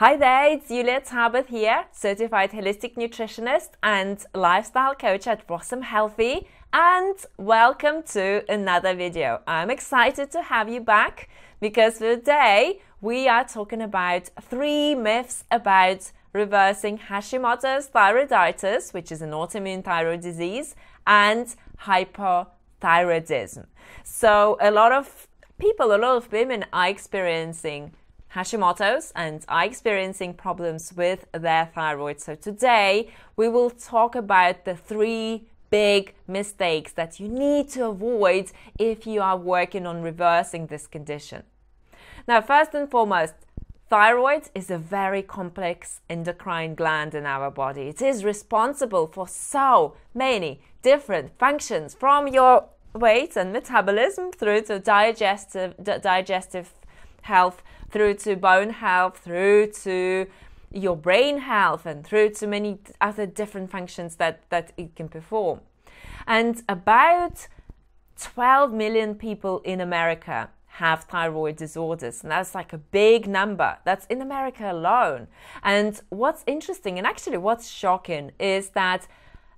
Hi there, it's Julia Tabith here, certified holistic nutritionist and lifestyle coach at Blossom Healthy, and welcome to another video. I'm excited to have you back because today we are talking about 3 myths about reversing Hashimoto's thyroiditis, which is an autoimmune thyroid disease, and hyperthyroidism. So a lot of women are experiencing Hashimoto's and are experiencing problems with their thyroid. So today we will talk about the 3 big mistakes that you need to avoid if you are working on reversing this condition. Now, first and foremost, thyroid is a very complex endocrine gland in our body. It is responsible for so many different functions, from your weight and metabolism through to digestive health, through to bone health, through to your brain health, and through to many other different functions that it can perform. And about 12 million people in America have thyroid disorders, and that's like a big number. That's in America alone. And what's interesting, and actually what's shocking, is that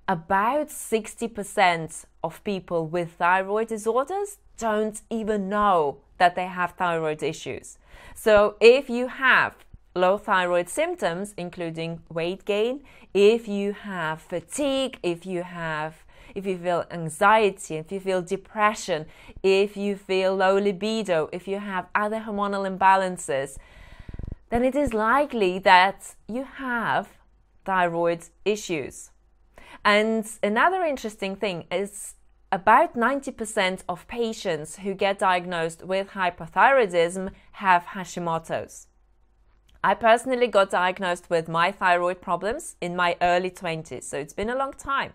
about 60% of people with thyroid disorders don't even know that they have thyroid issues. So if you have low thyroid symptoms, including weight gain, if you have fatigue, if you feel anxiety, if you feel depression, if you feel low libido, if you have other hormonal imbalances, then it is likely that you have thyroid issues. And another interesting thing is about 90% of patients who get diagnosed with hyperthyroidism have Hashimoto's. I personally got diagnosed with my thyroid problems in my early 20s, so it's been a long time.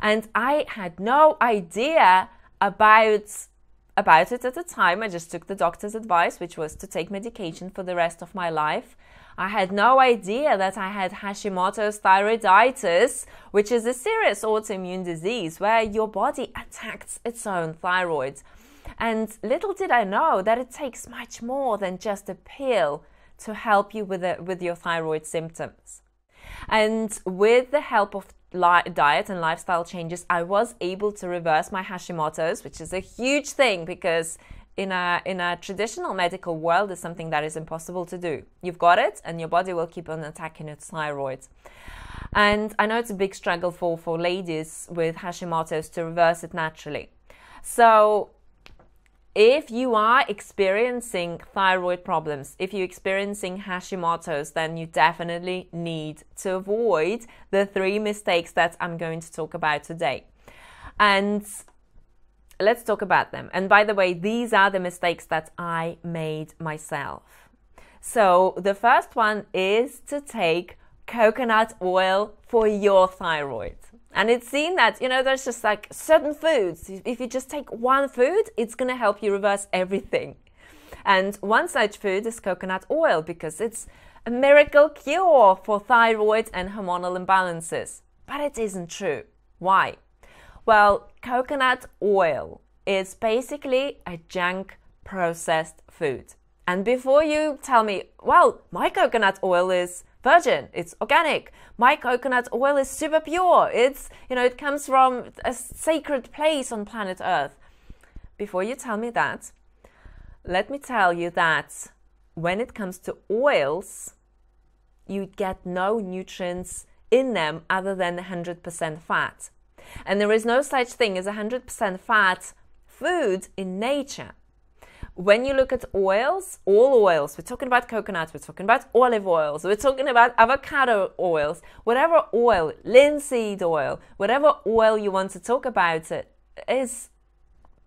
And I had no idea about it at the time. I just took the doctor's advice, which was to take medication for the rest of my life. I had no idea that I had Hashimoto's thyroiditis, which is a serious autoimmune disease where your body attacks its own thyroid. And little did I know that it takes much more than just a pill to help you with your thyroid symptoms. And with the help of diet and lifestyle changes, I was able to reverse my Hashimoto's, which is a huge thing because in a traditional medical world is something that is impossible to do. You've got it and your body will keep on attacking its thyroid. And I know it's a big struggle for ladies with Hashimoto's to reverse it naturally. So if you are experiencing thyroid problems, if you're experiencing Hashimoto's, then you definitely need to avoid the 3 mistakes that I'm going to talk about today. And let's talk about them. And by the way, these are the mistakes that I made myself. So the first one is to take coconut oil for your thyroid. And it's seen that, there's just like certain foods. If you just take one food, it's going to help you reverse everything. And one such food is coconut oil because it's a miracle cure for thyroid and hormonal imbalances. But it isn't true. Why? Well, coconut oil is basically a junk processed food. And before you tell me, well, my coconut oil is virgin, it's organic, my coconut oil is super pure, it comes from a sacred place on planet Earth. Before you tell me that, let me tell you that when it comes to oils, you get no nutrients in them other than 100% fat. And there is no such thing as 100% fat food in nature. When you look at oils, all oils, we're talking about coconuts, we're talking about olive oils, we're talking about avocado oils, whatever oil, linseed oil, whatever oil you want to talk about, it is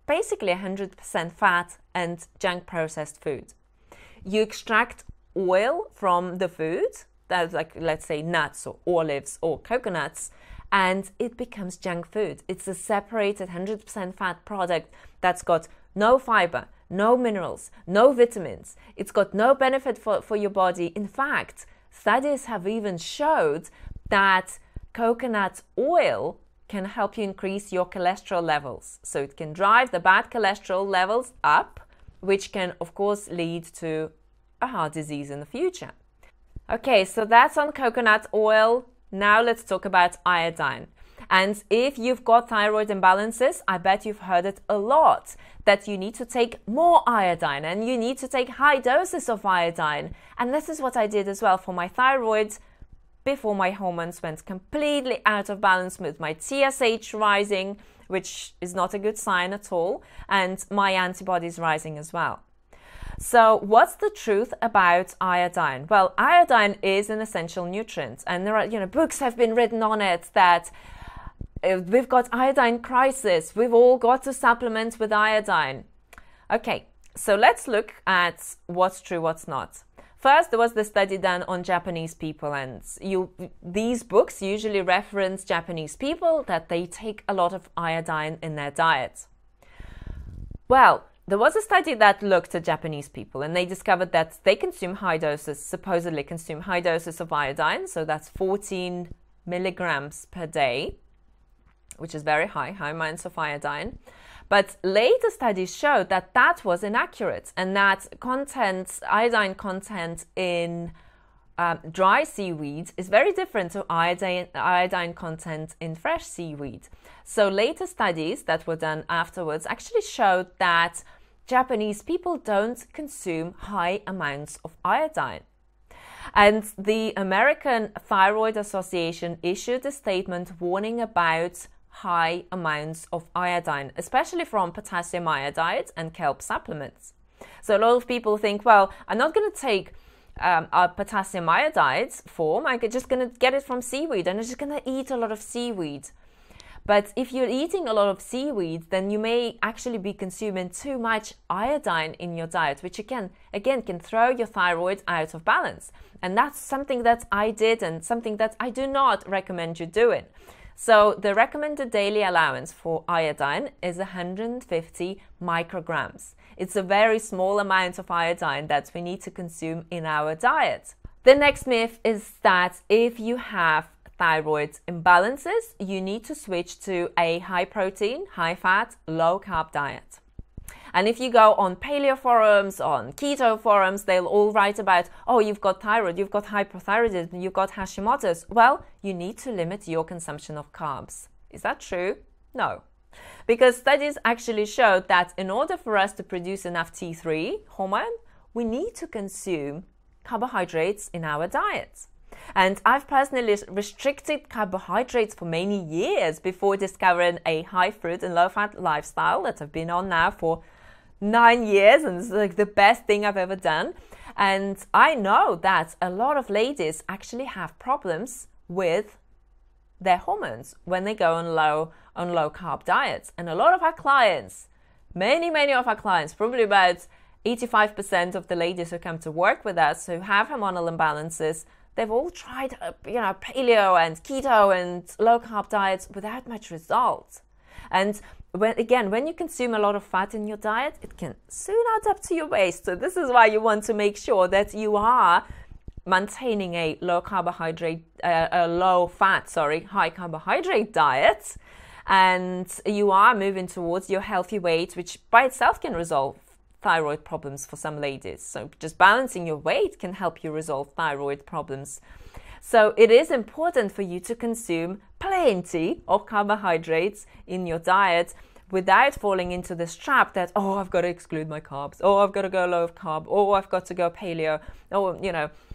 basically 100% fat and junk processed food. You extract oil from the food, that's like, let's say, nuts or olives or coconuts, and it becomes junk food. It's a separated 100% fat product that's got no fiber, no minerals, no vitamins. It's got no benefit for your body. In fact, studies have even showed that coconut oil can help you increase your cholesterol levels. So it can drive the bad cholesterol levels up, which can, of course, lead to a heart disease in the future. Okay, so that's on coconut oil. Now let's talk about iodine. And if you've got thyroid imbalances, I bet you've heard it a lot, that you need to take more iodine and you need to take high doses of iodine. And this is what I did as well for my thyroid before my hormones went completely out of balance, with my TSH rising, which is not a good sign at all, and my antibodies rising as well. So what's the truth about iodine? Well, iodine is an essential nutrient, and there are, books have been written on it that we've got iodine crisis. We've all got to supplement with iodine. Okay, so let's look at what's true, what's not. First, there was the study done on Japanese people, and these books usually reference Japanese people that they take a lot of iodine in their diet. Well, there was a study that looked at Japanese people, and they discovered that they supposedly consume high doses of iodine, so that's 14 milligrams per day, which is very high amounts of iodine. But later studies showed that that was inaccurate, and that iodine content in dry seaweed is very different to iodine content in fresh seaweed. So later studies that were done afterwards actually showed that Japanese people don't consume high amounts of iodine. And the American Thyroid Association issued a statement warning about high amounts of iodine, especially from potassium iodide and kelp supplements. So a lot of people think, well, I'm not going to take a potassium iodide form, I'm just going to get it from seaweed, and I'm just going to eat a lot of seaweed. But if you're eating a lot of seaweed, then you may actually be consuming too much iodine in your diet, which again can throw your thyroid out of balance. And that's something that I did, and something that I do not recommend you doing. So the recommended daily allowance for iodine is 150 micrograms. It's a very small amount of iodine that we need to consume in our diet. The next myth is that if you have thyroid imbalances, you need to switch to a high protein, high fat, low carb diet. And if you go on paleo forums, on keto forums, they'll all write about, oh, you've got thyroid, you've got hyperthyroidism, you've got Hashimoto's. Well, you need to limit your consumption of carbs. Is that true? No. Because studies actually showed that in order for us to produce enough T3 hormone, we need to consume carbohydrates in our diet. And I've personally restricted carbohydrates for many years before discovering a high fruit and low fat lifestyle that I've been on now for 9 years, and it's like the best thing I've ever done. And I know that a lot of ladies actually have problems with their hormones when they go on low carb diets. And a lot of our clients, many of our clients, probably about 85% of the ladies who come to work with us who have hormonal imbalances, they've all tried, paleo and keto and low carb diets without much result. And when you consume a lot of fat in your diet, it can soon add up to your waist. So this is why you want to make sure that you are maintaining a high carbohydrate diet, and you are moving towards your healthy weight, which by itself can resolve thyroid problems for some ladies. So just balancing your weight can help you resolve thyroid problems. So it is important for you to consume plenty of carbohydrates in your diet without falling into this trap that, oh, I've got to exclude my carbs, oh, I've got to go low carb, oh, I've got to go paleo,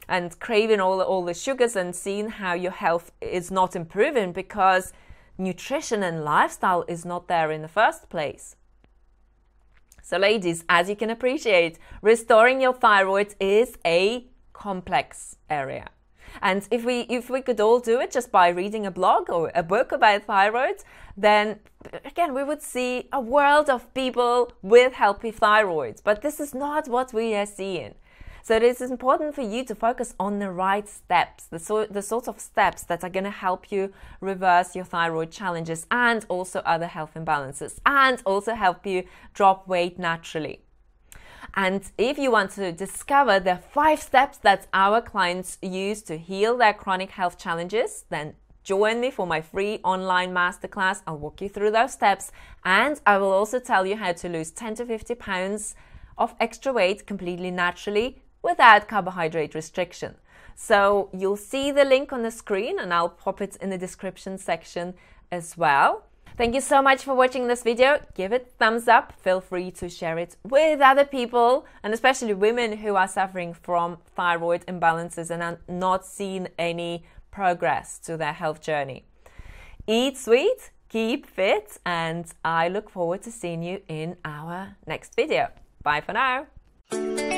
and craving all the sugars and seeing how your health is not improving because nutrition and lifestyle is not there in the first place. So ladies, as you can appreciate, restoring your thyroid is a complex area. And if we could all do it just by reading a blog or a book about thyroid, then again, we would see a world of people with healthy thyroids. But this is not what we are seeing. So it is important for you to focus on the right steps, the sort of steps that are going to help you reverse your thyroid challenges and also other health imbalances, and also help you drop weight naturally. And if you want to discover the 5 steps that our clients use to heal their chronic health challenges, then join me for my free online masterclass. I'll walk you through those steps, and I will also tell you how to lose 10 to 50 pounds of extra weight completely naturally without carbohydrate restriction. So you'll see the link on the screen and I'll pop it in the description section as well. Thank you so much for watching this video. Give it a thumbs up. Feel free to share it with other people, and especially women who are suffering from thyroid imbalances and are not seeing any progress to their health journey. Eat sweet, keep fit, and I look forward to seeing you in our next video. Bye for now.